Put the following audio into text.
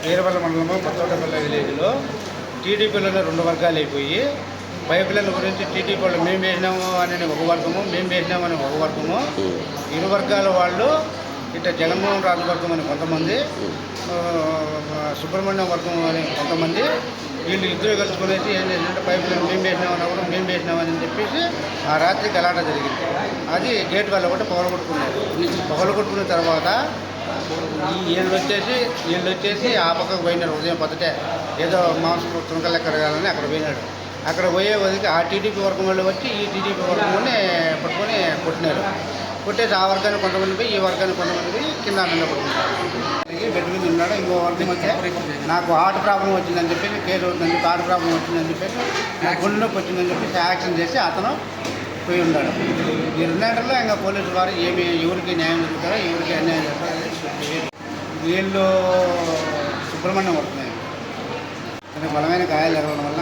వీరవల్ల మండలంలో కొత్తపల్లి విలేజ్లో టీడీపీలలో 2 వర్గాలు అయిపోయి పైపులైన్ గురించి టీడీపీ వాళ్ళు మేము వేసినాము అని ఒక వర్గము, మేము వేసినాము అని ఒక వర్గము, ఇరు వర్గాల వాళ్ళు ఇట్లా జగన్మోహన్ రాజు వర్గం అని కొంతమంది, సుబ్రహ్మణ్యం వర్గం అని కొంతమంది, వీళ్ళు ఇద్దరు కలుసుకునేసి ఏం చేసినట్టు పైపులైన్ మేము వేసినామని ఒకరు, మేము వేసినామని చెప్పేసి ఆ రాత్రి గలాట జరిగింది. అది గేట్ వాళ్ళు ఒకటి పగలగొట్టుకున్న తర్వాత వీళ్ళు వచ్చేసి ఆ పక్కకు పోయినాడు. ఉదయం పొద్దుటే ఏదో మాంసం తునకలు ఎక్కడగాలని అక్కడ పోయినాడు. అక్కడ పోయే వదిలికి ఆ టీడీపీ వర్గం వాళ్ళు వచ్చి ఈ టీడీపీ వర్గంలోనే పట్టుకొని కొట్టినారు. కొట్టేసి ఆ వర్గాన్ని కొంతమంది పోయి ఈ వర్గాన్ని కొంతమంది పోయి కింద మీద కొట్టుకుంటారు. బెడ్ మీద ఉన్నాడు. ఇంకో వర్గం వచ్చే నాకు హార్ట్ ప్రాబ్లం వచ్చిందని చెప్పేసి, కేసు అవుతుందని చెప్పి హార్ట్ ప్రాబ్లం వచ్చిందని చెప్పేసి, నాకు గుండె నొప్పి వచ్చిందని చెప్పేసి యాక్షన్ చేసి అతను పోయి ఉన్నాడు. ఈ 2 గంటల్లో ఇంకా పోలీసు వారు ఎవరికి న్యాయం జరుగుతారో ఎవరికి అన్యాయం చేస్తారో. వీళ్ళు సుబ్రహ్మణ్యం పడుతున్నాయి. బలమైన గాయాలు జరగడం వల్ల